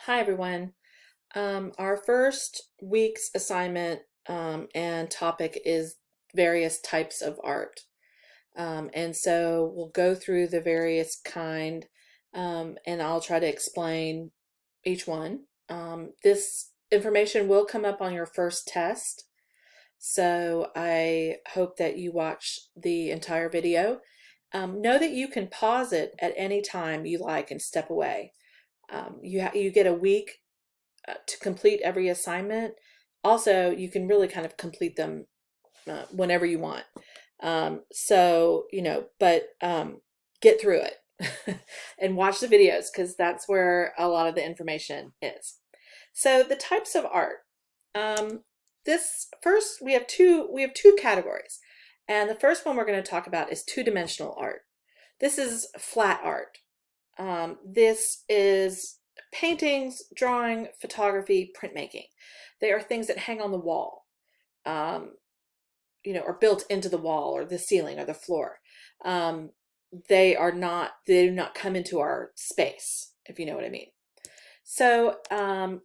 Hi, everyone. Our first week's assignment and topic is various types of art. And so we'll go through the various kind and I'll try to explain each one. This information will come up on your first test. So I hope that you watch the entire video. Know that you can pause it at any time you like and step away. You get a week to complete every assignment. Also, you can really kind of complete them whenever you want. But get through it and watch the videos because that's where a lot of the information is. So the types of art. This first we have two categories, and the first one we're going to talk about is two-dimensional art. This is flat art. This is paintings, drawing, photography, printmaking. They are things that hang on the wall, or built into the wall or the ceiling or the floor. They do not come into our space, if you know what I mean. So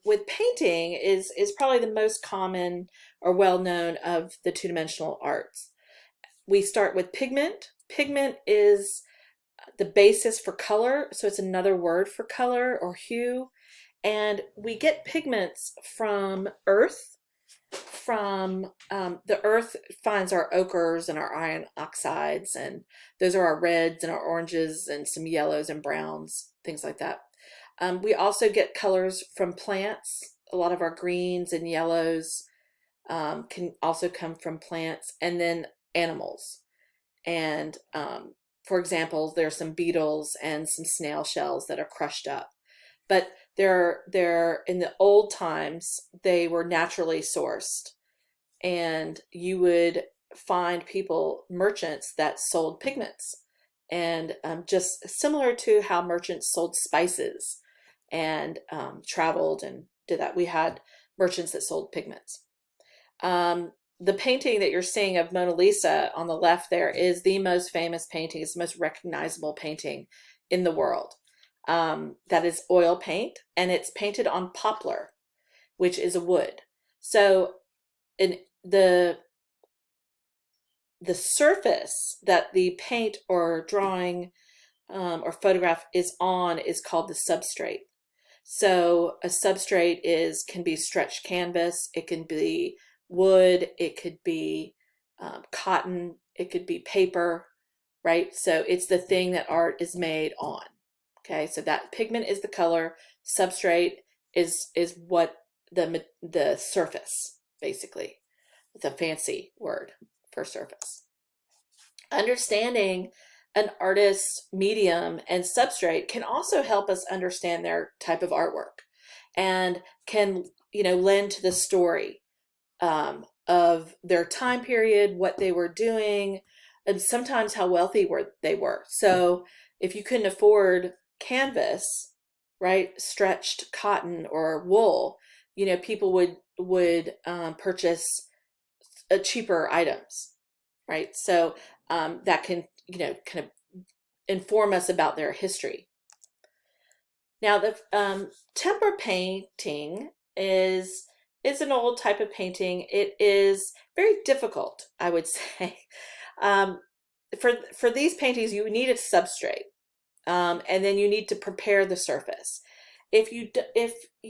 with painting is probably the most common or well-known of the two-dimensional arts. We start with pigment. Pigment is the basis for color, so it's another word for color or hue. And we get pigments from earth. From the earth finds our ochres and our iron oxides, and those are our reds and our oranges and some yellows and browns, things like that. We also get colors from plants. A lot of our greens and yellows can also come from plants, and then animals. And for example, there's some beetles and some snail shells that are crushed up. But they're in the old times, they were naturally sourced, and you would find merchants that sold pigments, and just similar to how merchants sold spices and traveled and did that. We had merchants that sold pigments. The painting that you're seeing of Mona Lisa on the left there is the most famous painting. It's the most recognizable painting in the world. That is oil paint, and it's painted on poplar, which is a wood. So in the surface that the paint or drawing or photograph is on is called the substrate. So a substrate can be stretched canvas, it can be wood, it could be cotton, it could be paper, right? So it's the thing that art is made on. Okay, so that pigment is the color, substrate is what the surface, basically. It's a fancy word for surface. Understanding an artist's medium and substrate can also help us understand their type of artwork, and can lend to the story of their time period, what they were doing, and sometimes how wealthy they were. So if you couldn't afford canvas, right, stretched cotton or wool, people would purchase cheaper items, right? So that can kind of inform us about their history. Now the tempera painting is an old type of painting. It is very difficult, I would say. Um, for these paintings, you need a substrate, and then you need to prepare the surface. If you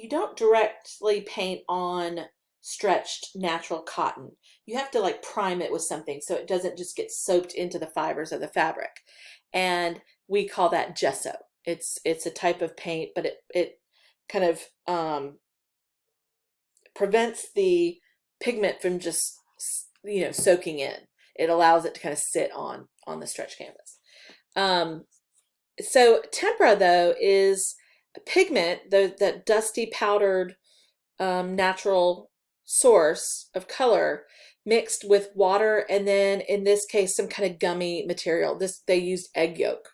don't directly paint on stretched natural cotton, you have to like prime it with something so it doesn't just get soaked into the fibers of the fabric, and we call that gesso. It's a type of paint, but it kind of prevents the pigment from just soaking in. It allows it to kind of sit on the stretch canvas. So tempera, though, is a pigment, that dusty powdered natural source of color mixed with water, and then in this case some kind of gummy material. They used egg yolk,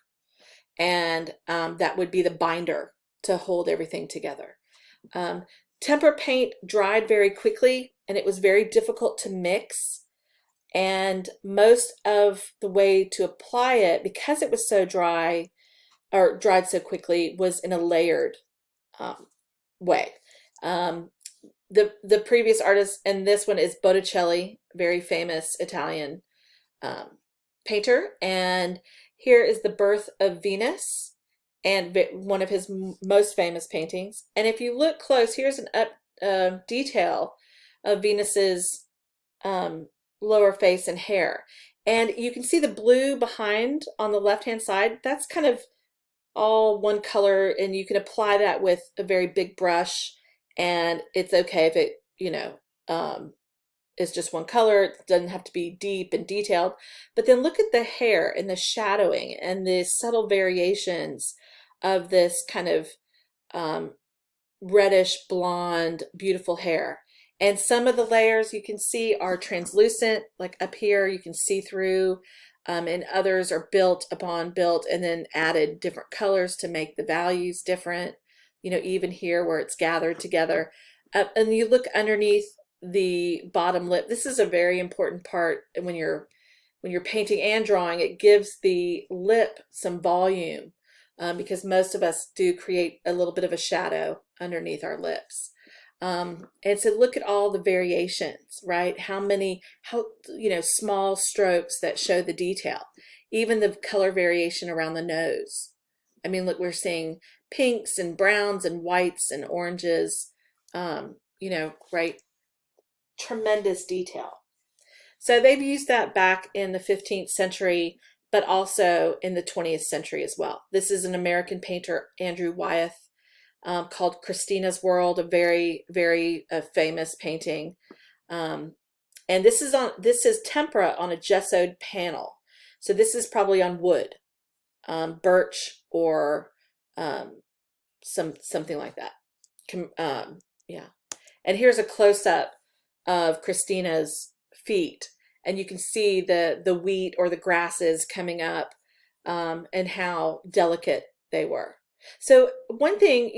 and that would be the binder to hold everything together. Tempera paint dried very quickly, and it was very difficult to mix. And most of the way to apply it, because it was so dry or dried so quickly, was in a layered way. Um, the previous artist, and this one is Botticelli, very famous Italian um, painter. And here is the Birth of Venus, and one of his most famous paintings. And if you look close, here's an up detail of Venus's um, lower face and hair. And you can see the blue behind on the left-hand side. That's kind of all one color, and you can apply that with a very big brush, and it's okay if it, is just one color. It doesn't have to be deep and detailed. But then look at the hair and the shadowing and the subtle variations of this kind of um, reddish blonde, beautiful hair. And some of the layers you can see are translucent, like up here you can see through, and others are built upon built and then added different colors to make the values different. Even here where it's gathered together. And you look underneath the bottom lip. This is a very important part when you're painting and drawing. It gives the lip some volume, because most of us do create a little bit of a shadow underneath our lips. And so look at all the variations, right? How small strokes that show the detail, even the color variation around the nose. I mean, look, we're seeing pinks and browns and whites and oranges, right? Tremendous detail. So they've used that back in the 15th century, but also in the 20th century as well. This is an American painter, Andrew Wyeth, called Christina's World, a very, very famous painting. And this is tempera on a gessoed panel. So this is probably on wood, birch or something like that. Yeah. And here's a close-up of Christina's feet, and you can see the wheat or the grasses coming up, and how delicate they were. So one thing,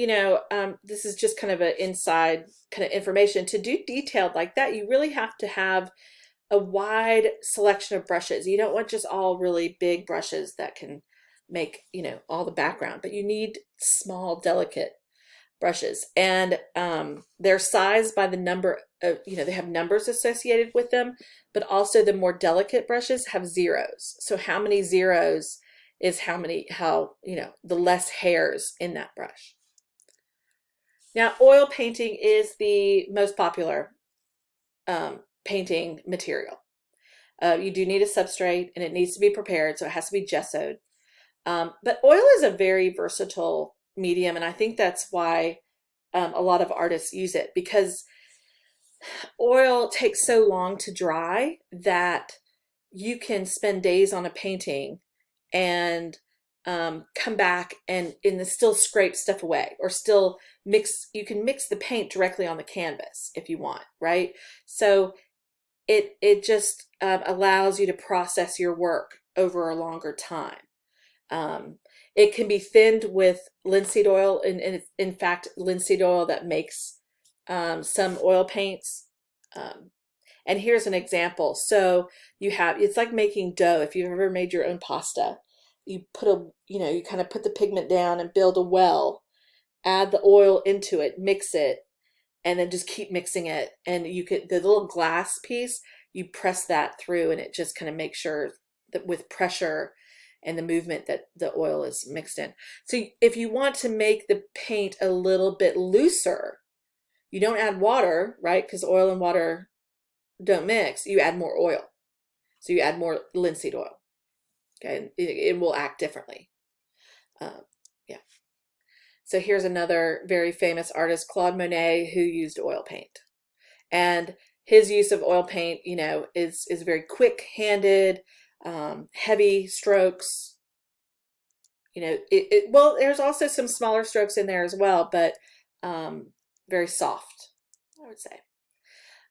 this is just kind of an inside kind of information. To do detailed like that, you really have to have a wide selection of brushes. You don't want just all really big brushes that can make, all the background, but you need small, delicate brushes. And they're sized by the number of, they have numbers associated with them, but also the more delicate brushes have zeros. So how many zeros is the less hairs in that brush. Now, oil painting is the most popular painting material. You do need a substrate, and it needs to be prepared, so it has to be gessoed. But oil is a very versatile medium, and I think that's why a lot of artists use it, because oil takes so long to dry that you can spend days on a painting and come back and still scrape stuff away, or still you can mix the paint directly on the canvas if you want, right? So it just allows you to process your work over a longer time. It can be thinned with linseed oil, and it's in fact linseed oil that makes some oil paints. And here's an example. So it's like making dough. If you've ever made your own pasta, you you kind of put the pigment down and build a well, add the oil into it, mix it, and then just keep mixing it. And the little glass piece, you press that through, and it just kind of makes sure that with pressure and the movement that the oil is mixed in. So if you want to make the paint a little bit looser, you don't add water, right? Because oil and water don't mix. You add more oil. So you add more linseed oil. Okay, and it will act differently. Yeah. So here's another very famous artist, Claude Monet, who used oil paint. And his use of oil paint, is very quick-handed, heavy strokes. Well, there's also some smaller strokes in there as well, but very soft, I would say.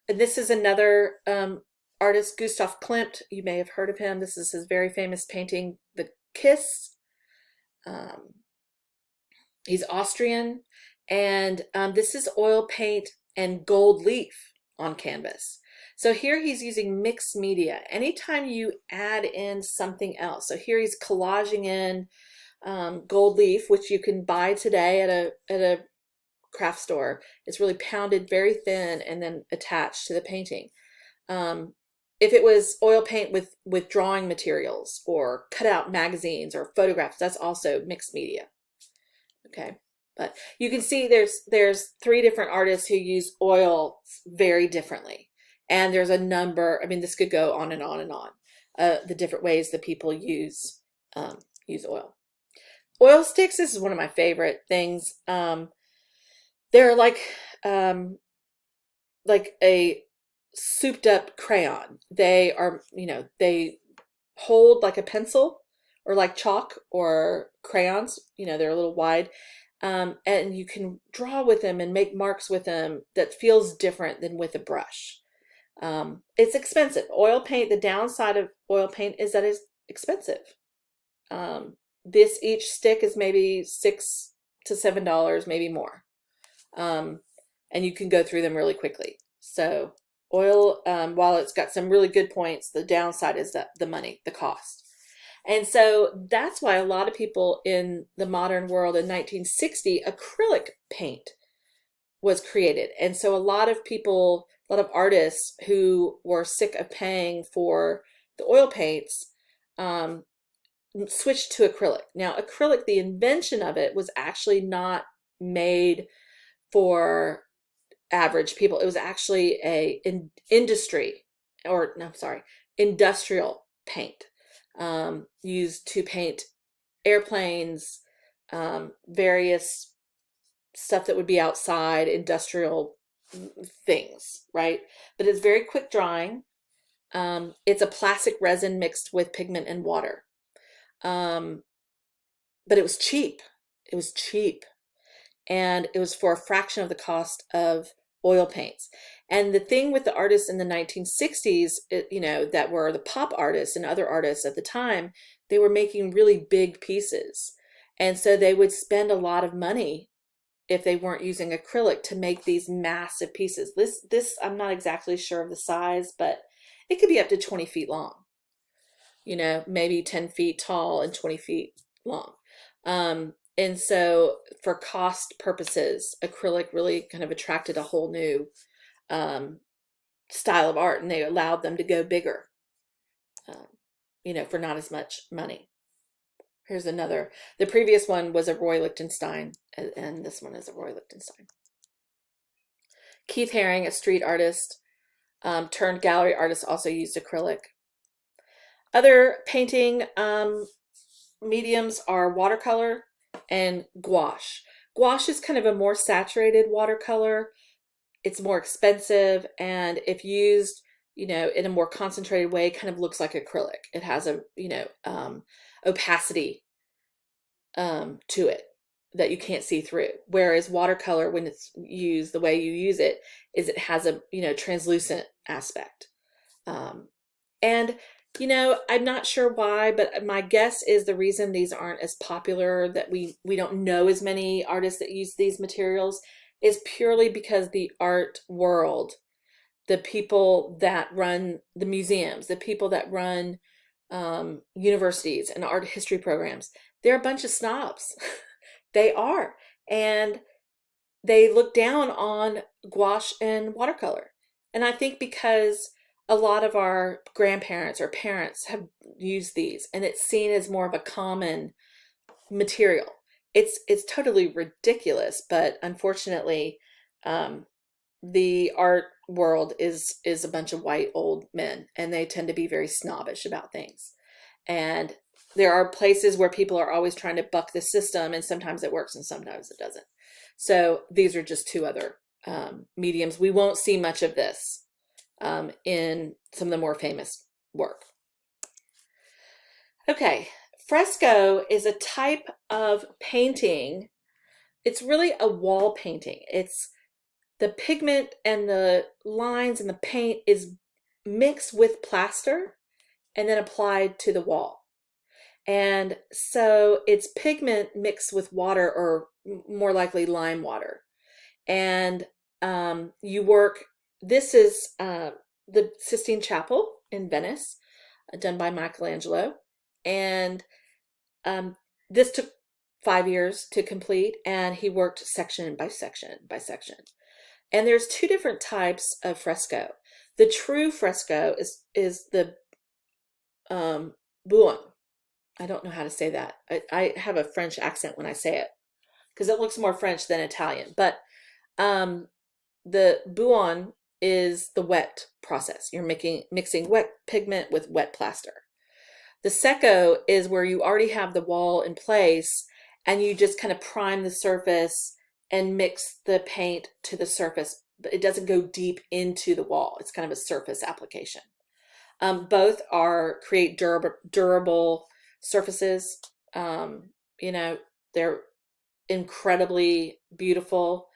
And this is another artist, Gustav Klimt. You may have heard of him. This is his very famous painting, The Kiss. He's Austrian, and this is oil paint and gold leaf on canvas. So here he's using mixed media. Anytime you add in something else, so here he's collaging in gold leaf, which you can buy today at a craft store. It's really pounded very thin and then attached to the painting. If it was oil paint with drawing materials or cutout magazines or photographs, that's also mixed media. Okay, but you can see there's 3 different artists who use oil very differently, and there's a number. I mean, this could go on and on and on. The different ways that people use oil. Oil sticks, this is one of my favorite things. They're like a souped up crayon. They are, they hold like a pencil or like chalk or crayons. They're a little wide. And you can draw with them and make marks with them that feels different than with a brush. It's expensive. Oil paint, the downside of oil paint is that it's expensive. Each stick is maybe $6 to $7, maybe more. And you can go through them really quickly. So oil, while it's got some really good points, the downside is the money, the cost. And so that's why a lot of people in the modern world in 1960, acrylic paint was created. And so a lot of artists who were sick of paying for the oil paints, switched to acrylic. Now, acrylic, the invention of it was actually not made for average people. It was actually industrial paint, used to paint airplanes, various stuff that would be outside, industrial things, right? But it's very quick drying. It's a plastic resin mixed with pigment and water. But it was cheap. It was cheap. And it was for a fraction of the cost of oil paints. And the thing with the artists in the 1960s, that were the pop artists and other artists at the time, they were making really big pieces. And so they would spend a lot of money if they weren't using acrylic to make these massive pieces. This I'm not exactly sure of the size, but it could be up to 20 feet long. Maybe 10 feet tall and 20 feet long. And so for cost purposes, acrylic really kind of attracted a whole new style of art, and they allowed them to go bigger, for not as much money. Here's another. The previous one was a Roy Lichtenstein, and this one is a Roy Lichtenstein. Keith Haring, a street artist, turned gallery artist, also used acrylic. Other painting mediums are watercolor and gouache. Gouache is kind of a more saturated watercolor. It's more expensive, and if used, in a more concentrated way, kind of looks like acrylic. It has a, opacity to it that you can't see through. Whereas watercolor, when it's used the way you use it, is it has a, translucent aspect. And I'm not sure why, but my guess is the reason these aren't as popular, that we don't know as many artists that use these materials, is purely because the art world, the people that run the museums, the people that run universities and art history programs, they're a bunch of snobs. They are. And they look down on gouache and watercolor. And I think because a lot of our grandparents or parents have used these, and it's seen as more of a common material. It's totally ridiculous, but unfortunately, the art world is a bunch of white old men, and they tend to be very snobbish about things. And there are places where people are always trying to buck the system, and sometimes it works and sometimes it doesn't. So these are just 2 other mediums. We won't see much of this in some of the more famous work. Okay, fresco is a type of painting. It's really a wall painting. It's the pigment and the lines and the paint is mixed with plaster and then applied to the wall. And so it's pigment mixed with water, or more likely lime water. And this is the Sistine Chapel in Venice, done by Michelangelo. And this took 5 years to complete, and he worked section by section by section. And there's two different types of fresco. The true fresco is the buon. I don't know how to say that. I have a French accent when I say it because it looks more French than Italian. But the buon is the wet process. You're mixing wet pigment with wet plaster. The secco is where you already have the wall in place and you just kind of prime the surface and mix the paint to the surface, but it doesn't go deep into the wall. It's kind of a surface application. Both create durable surfaces. You know, they're incredibly beautiful.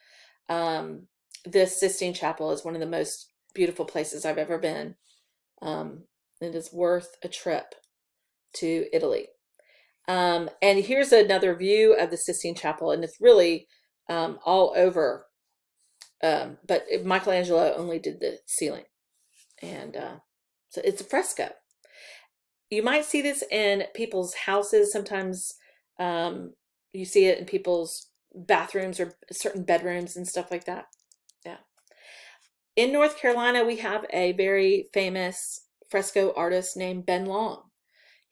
This Sistine Chapel is one of the most beautiful places I've ever been. It is worth a trip to Italy. And here's another view of the Sistine Chapel, and it's really all over. But Michelangelo only did the ceiling, and so it's a fresco. You might see this in people's houses. Sometimes you see it in people's bathrooms or certain bedrooms and stuff like that. Yeah. In North Carolina, we have a very famous fresco artist named Ben Long.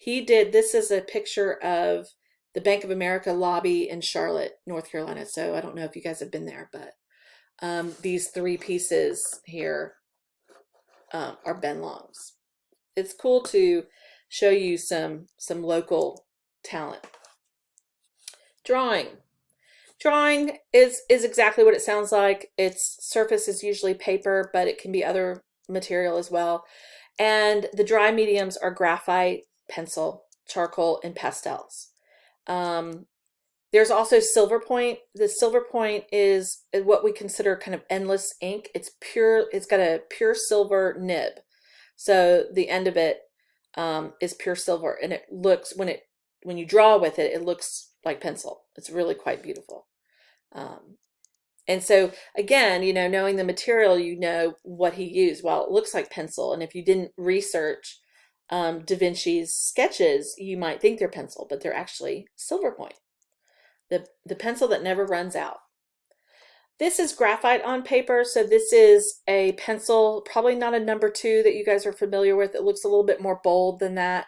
This is a picture of the Bank of America lobby in Charlotte, North Carolina. So I don't know if you guys have been there, but these three pieces here are Ben Long's. It's cool to show you some local talent. Drawing. Drawing is exactly what it sounds like. Its surface is usually paper, but it can be other material as well. And the dry mediums are graphite, pencil, charcoal, and pastels. There's also silver point. The silver point is what we consider kind of endless ink. It's pure. It's got a pure silver nib, so the end of it is pure silver, and it looks when you draw with it, it looks like pencil. It's really quite beautiful. And so again, you know, knowing the material, you know what he used. Well, it looks like pencil, and if you didn't research Da Vinci's sketches, you might think they're pencil, but they're actually silver point. The pencil that never runs out. This is graphite on paper, so this is a pencil, probably not a number 2 that you guys are familiar with. It looks a little bit more bold than that.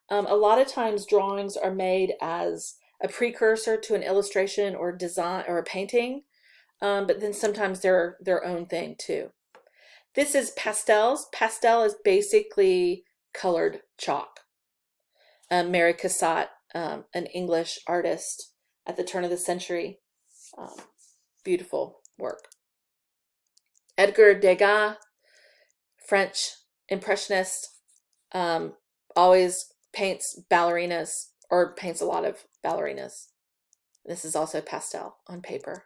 A lot of times drawings are made as a precursor to an illustration or design or a painting, but then sometimes they're their own thing too. This is pastels. Pastel is basically colored chalk. Mary Cassatt, an English artist at the turn of the century. Beautiful work. Edgar Degas, French impressionist, always paints ballerinas or paints a lot of ballerinas. This is also pastel on paper.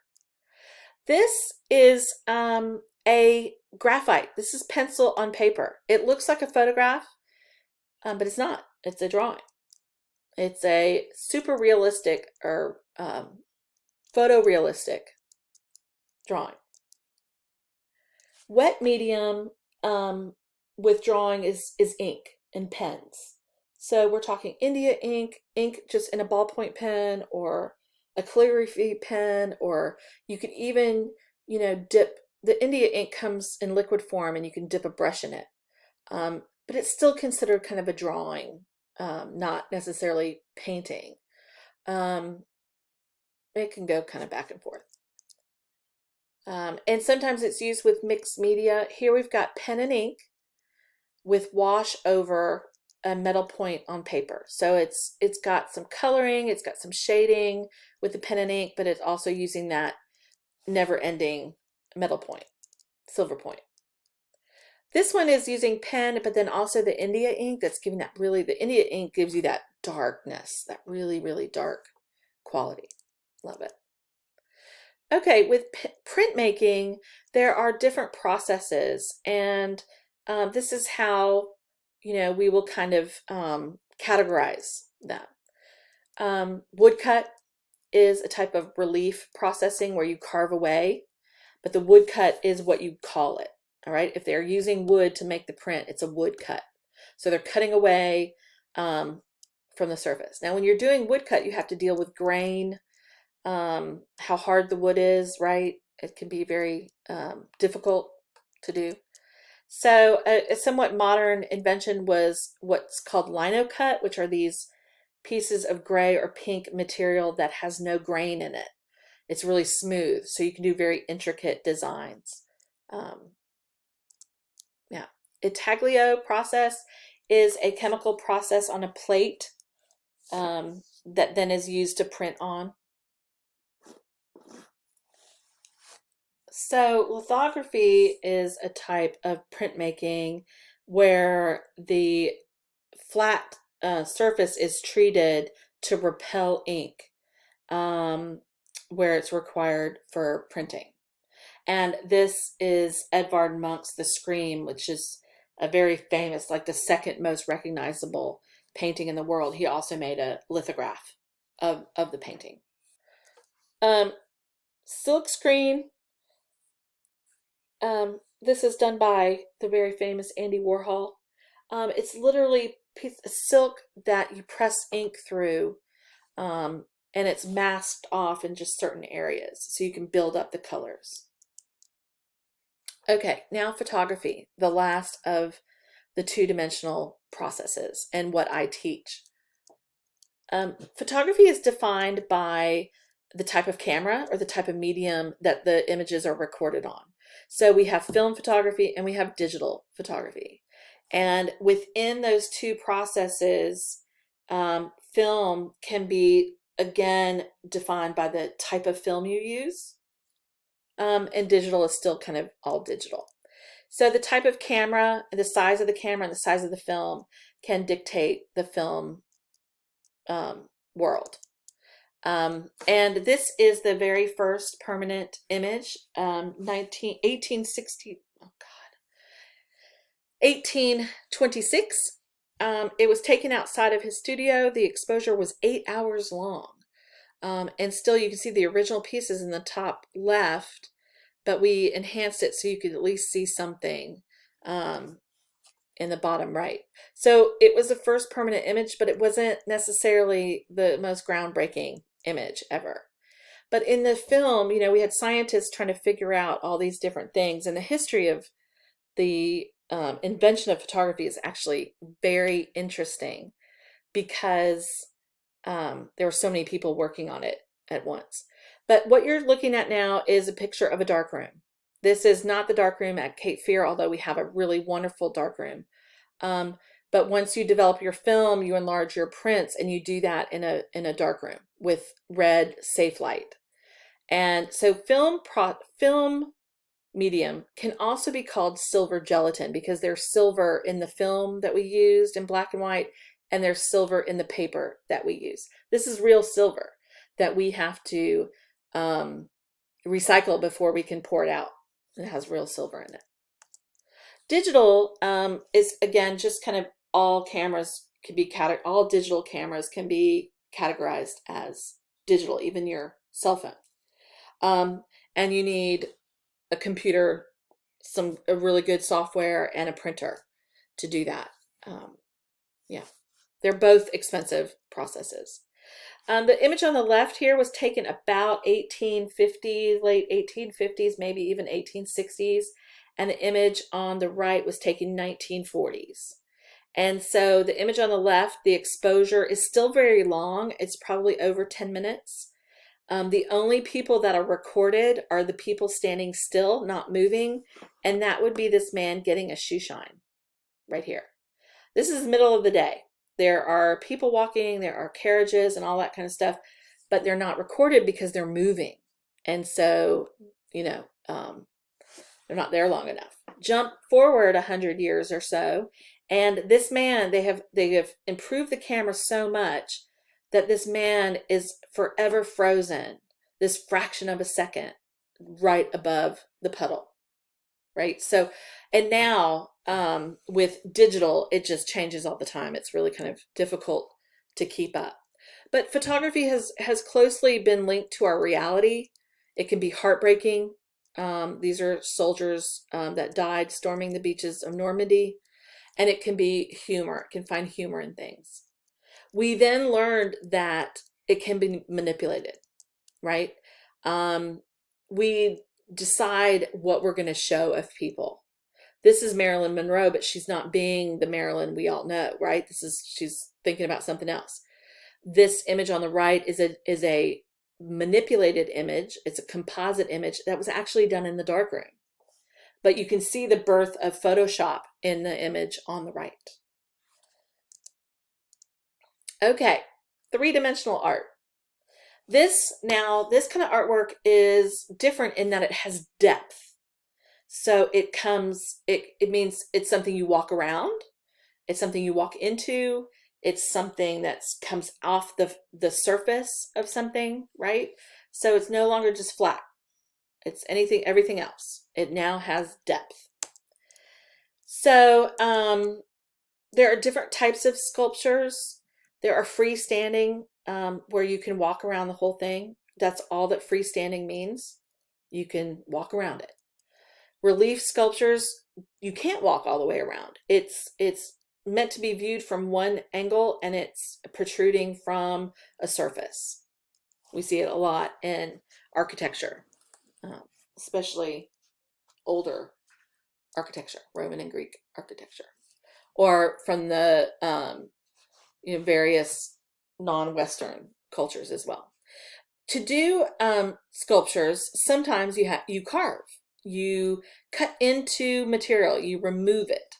This is a graphite. This is pencil on paper. It looks like a photograph, but it's not. It's a drawing. It's a super realistic or photorealistic drawing. Wet medium with drawing is ink and pens. So we're talking India ink just in a ballpoint pen or a calligraphy pen, or you could even, you know, dip. The India ink comes in liquid form and you can dip a brush in it. But it's still considered kind of a drawing, not necessarily painting. It can go kind of back and forth. And sometimes it's used with mixed media. Here we've got pen and ink with wash over a metal point on paper. So it's got some coloring, it's got some shading with the pen and ink, but it's also using that never-ending metal point, silver point. This one is using pen, but then also the India ink that's giving that the India ink gives you that darkness, that really, really dark quality. Love it. Okay, with printmaking, there are different processes, and this is how, you know, we will kind of categorize them. Woodcut is a type of relief processing where you carve away, but the woodcut is what you call it. All right, if they're using wood to make the print, it's a woodcut. So they're cutting away from the surface. Now, when you're doing woodcut, you have to deal with grain, how hard the wood is, right? It can be very difficult to do. So a somewhat modern invention was what's called lino cut, which are these pieces of gray or pink material that has no grain in it. It's really smooth, so you can do very intricate designs. Yeah. Intaglio process is a chemical process on a plate that then is used to print on. So lithography is a type of printmaking where the flat surface is treated to repel ink where it's required for printing. And this is Edvard Munch's The Scream, which is a very famous, like the second most recognizable painting in the world. He also made a lithograph of the painting. Silk screen. This is done by the very famous Andy Warhol. It's literally piece of silk that you press ink through, and it's masked off in just certain areas, so you can build up the colors. Okay, now photography, the last of the two-dimensional processes and what I teach. Photography is defined by the type of camera or the type of medium that the images are recorded on. So we have film photography and we have digital photography. And within those two processes, film can be, again, defined by the type of film you use. And digital is still kind of all digital. So the type of camera, the size of the camera, and the size of the film can dictate the film world. And this is the very first permanent image, 1826. It was taken outside of his studio. The exposure was 8 hours long. And still you can see the original pieces in the top left, but we enhanced it so you could at least see something in the bottom right. So it was the first permanent image, but it wasn't necessarily the most groundbreaking image ever. But in the film, you know, we had scientists trying to figure out all these different things, and the history of the invention of photography is actually very interesting because there were so many people working on it at once. But what you're looking at now is a picture of a darkroom. This is not the darkroom at Cape Fear, although we have a really wonderful darkroom. But once you develop your film, you enlarge your prints, and you do that in a darkroom with red safe light. And so film medium can also be called silver gelatin because there's silver in the film that we used in black and white, and there's silver in the paper that we use. This is real silver that we have to recycle before we can pour it out. It has real silver in it. Digital is, again, just kind of all cameras can be all digital cameras can be categorized as digital, even your cell phone. And you need a computer, a really good software, and a printer to do that. Yeah, they're both expensive processes. The image on the left here was taken about 1850s, late 1850s, maybe even 1860s. And the image on the right was taken 1940s. And so the image on the left, the exposure is still very long. It's probably over 10 minutes. The only people that are recorded are the people standing still, not moving. And that would be this man getting a shoe shine right here. This is the middle of the day. There are people walking, there are carriages and all that kind of stuff, but they're not recorded because they're moving. And so, you know, they're not there long enough. Jump forward 100 years or so, and this man, they have improved the camera so much that this man is forever frozen, this fraction of a second, right above the puddle, right? So, and now with digital, it just changes all the time. It's really kind of difficult to keep up. But photography has closely been linked to our reality. It can be heartbreaking. These are soldiers that died storming the beaches of Normandy, and it can be humor. It can find humor in things. We then learned that it can be manipulated, right? We decide what we're going to show of people. This is Marilyn Monroe, but she's not being the Marilyn we all know, right? She's thinking about something else. This image on the right is a manipulated image. It's a composite image that was actually done in the darkroom. But you can see the birth of Photoshop in the image on the right. Okay, three-dimensional art. This kind of artwork is different in that it has depth. So it means it's something you walk around, it's something you walk into, it's something that comes off the surface of something, right? So it's no longer just flat. It's everything else. It now has depth. So there are different types of sculptures. There are freestanding, where you can walk around the whole thing. That's all that freestanding means. You can walk around it. Relief sculptures, you can't walk all the way around. It's meant to be viewed from one angle, and it's protruding from a surface. We see it a lot in architecture, especially older architecture, Roman and Greek architecture, or from the various non-Western cultures as well. To do sculptures, sometimes you carve. You cut into material, you remove it.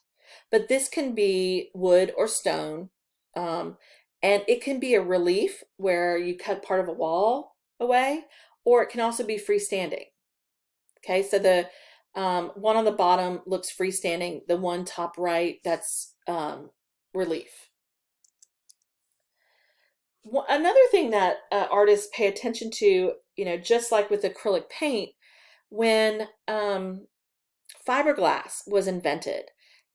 But this can be wood or stone, and it can be a relief where you cut part of a wall away, or it can also be freestanding. Okay, so the one on the bottom looks freestanding. The one top right, that's relief. Another thing that artists pay attention to, just like with acrylic paint, when fiberglass was invented,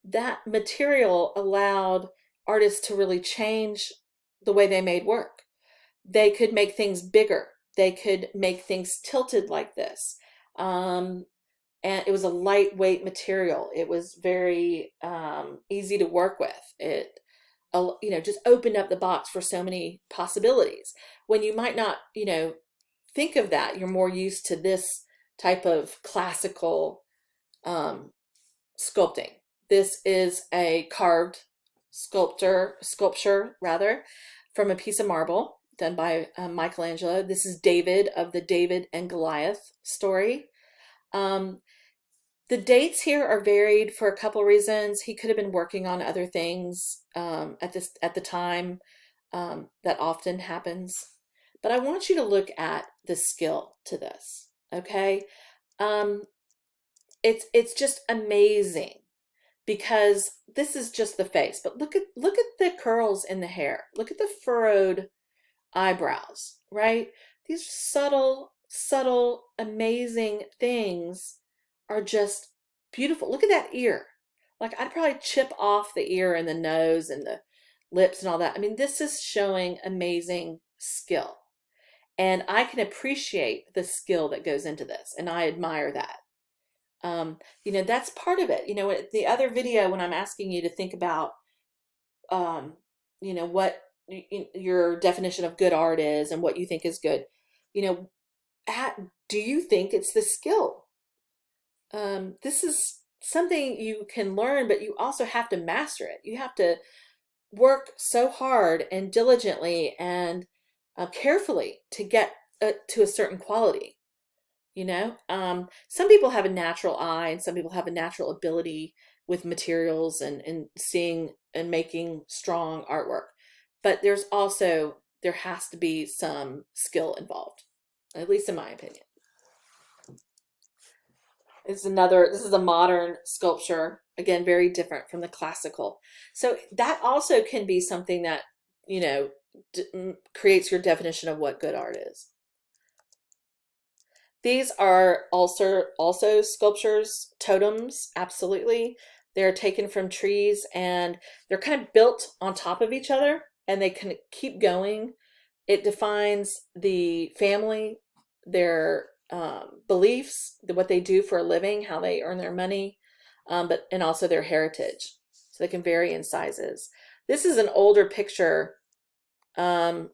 that material allowed artists to really change the way they made work. They could make things bigger. They could make things tilted like this. And it was a lightweight material. It was very easy to work with. It just opened up the box for so many possibilities. When you might not, think of that, you're more used to this type of classical sculpting. This is a carved sculpture from a piece of marble done by Michelangelo. This is David of the David and Goliath story. The dates here are varied for a couple reasons. He could have been working on other things at the time. That often happens. But I want you to look at the skill to this. Okay, it's just amazing, because this is just the face. But look at the curls in the hair. Look at the furrowed eyebrows. Right? These subtle, amazing things are just beautiful. Look at that ear. Like, I'd probably chip off the ear and the nose and the lips and all that. I mean, this is showing amazing skill. And I can appreciate the skill that goes into this, and I admire that. That's part of it. The other video, when I'm asking you to think about, what your definition of good art is and what you think is good, do you think it's the skill? This is something you can learn, but you also have to master it. You have to work so hard and diligently and carefully to get to a certain quality. Some people have a natural eye, and some people have a natural ability with materials and seeing and making strong artwork. But there has to be some skill involved, at least in my opinion. This is a modern sculpture, again, very different from the classical. So that also can be something that, creates your definition of what good art is. These are also sculptures, totems, absolutely. They're taken from trees, and they're kind of built on top of each other, and they can keep going. It defines the family, their beliefs, what they do for a living, how they earn their money, and also their heritage. So they can vary in sizes. This is an older picture um,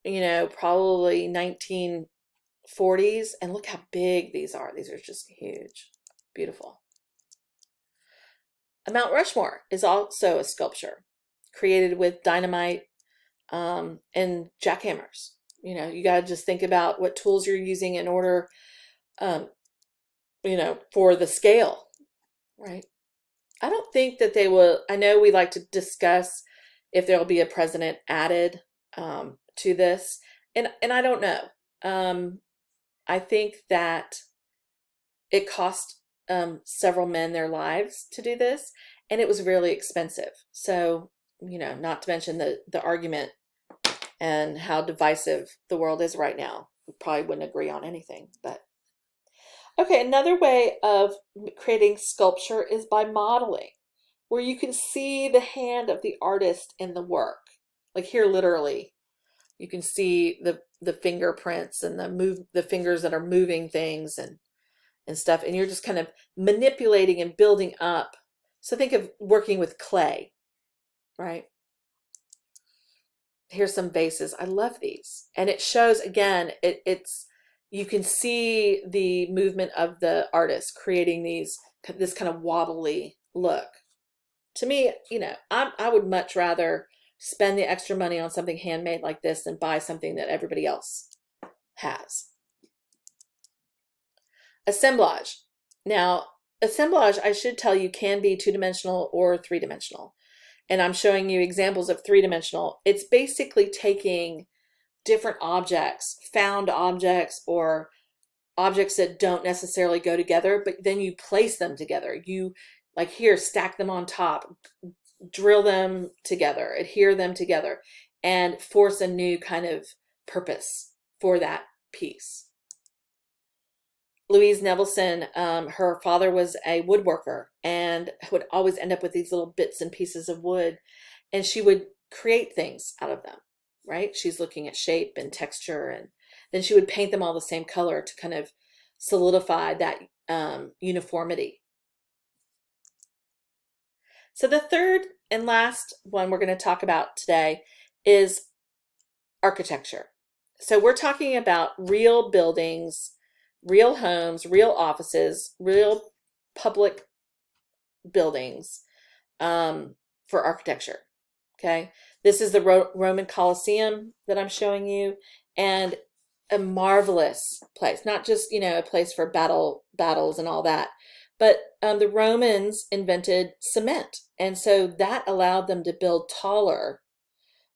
probably 1940s. And look how big these are. These are just huge. Beautiful. Mount Rushmore is also a sculpture created with dynamite and jackhammers. You got to just think about what tools you're using in order, um, for the scale, right? I don't think that they will. I know we like to discuss if there will be a president added to this, and I don't know. I think that it cost several men their lives to do this, and it was really expensive. So, not to mention the argument and how divisive the world is right now. We probably wouldn't agree on anything, but okay. Another way of creating sculpture is by modeling, where you can see the hand of the artist in the work. Like here, literally, you can see the fingerprints and the fingers that are moving things and stuff, and you're just kind of manipulating and building up. So think of working with clay, right? Here's some vases. I love these. And it shows, again, it's you can see the movement of the artist creating this kind of wobbly look. To me, I would much rather spend the extra money on something handmade like this than buy something that everybody else has. Assemblage. Now, assemblage, I should tell you, can be two-dimensional or three-dimensional. And I'm showing you examples of three-dimensional. It's basically taking different objects, found objects, or objects that don't necessarily go together, but then you place them together. You, like here, stack them on top, drill them together, adhere them together, and force a new kind of purpose for that piece. Louise Nevelson, her father was a woodworker and would always end up with these little bits and pieces of wood, and she would create things out of them, right? She's looking at shape and texture, and then she would paint them all the same color to kind of solidify that uniformity. So the third and last one we're going to talk about today is architecture. So we're talking about real buildings, real homes, real offices, real public buildings for architecture. Okay, this is the Roman Colosseum that I'm showing you, and a marvelous place. Not just a place for battles and all that, but the Romans invented cement, and so that allowed them to build taller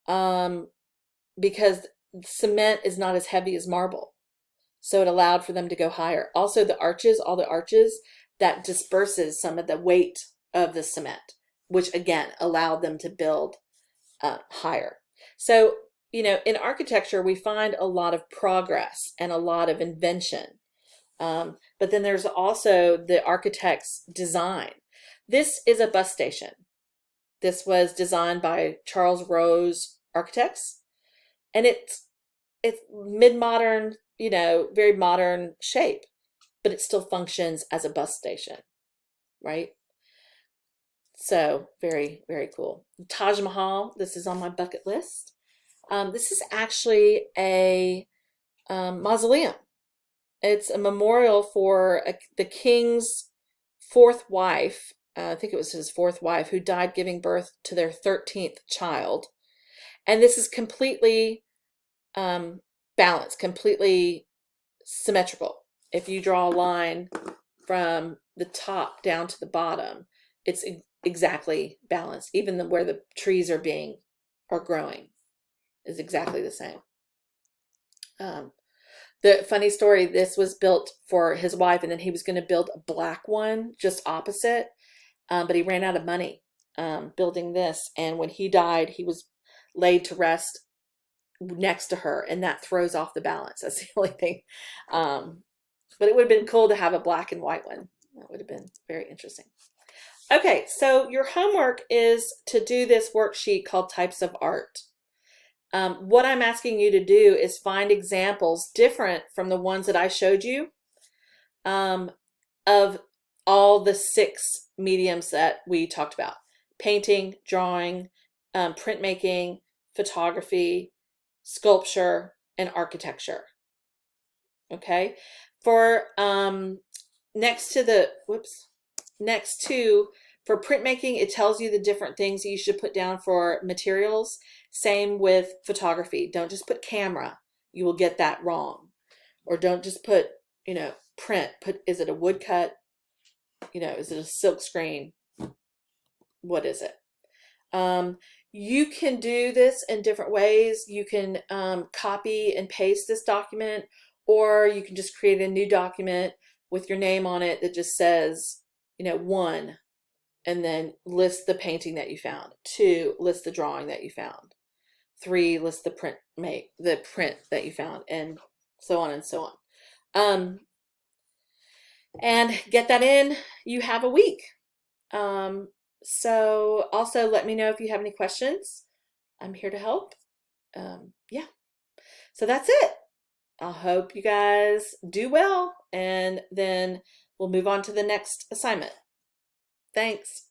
because cement is not as heavy as marble. So it allowed for them to go higher. Also, the arches, all the arches, that disperses some of the weight of the cement, which again allowed them to build higher. So, in architecture, we find a lot of progress and a lot of invention. But then there's also the architect's design. This is a bus station. This was designed by Charles Rose Architects, and it's mid-modern, very modern shape, but it still functions as a bus station, right? So very, very cool. Taj Mahal, this is on my bucket list. This is actually a mausoleum. It's a memorial for the king's fourth wife. I think it was his fourth wife who died giving birth to their 13th child. And this is completely balanced, completely symmetrical. If you draw a line from the top down to the bottom, it's exactly balanced. Even where the trees are growing is exactly the same. The funny story, this was built for his wife, and then he was going to build a black one just opposite, but he ran out of money building this. And when he died, he was laid to rest next to her, and that throws off the balance. That's the only thing. But it would have been cool to have a black and white one. That would have been very interesting. Okay, so your homework is to do this worksheet called Types of Art. What I'm asking you to do is find examples different from the ones that I showed you of all the 6 mediums that we talked about: painting, drawing, printmaking, photography, sculpture, and architecture. Okay. For next to for printmaking, it tells you the different things you should put down for materials. Same with photography. Don't just put camera. You will get that wrong. Or don't just put, print. Is it a woodcut? Is it a silk screen? What is it? You can do this in different ways. You can copy and paste this document, or you can just create a new document with your name on it that just says, 1, and then list the painting that you found. 2, list the drawing that you found. 3, list the print that you found, and so on and so on. And get that in. You have a week. So also let me know if you have any questions. I'm here to help. Yeah. So that's it. I hope you guys do well, and then we'll move on to the next assignment. Thanks.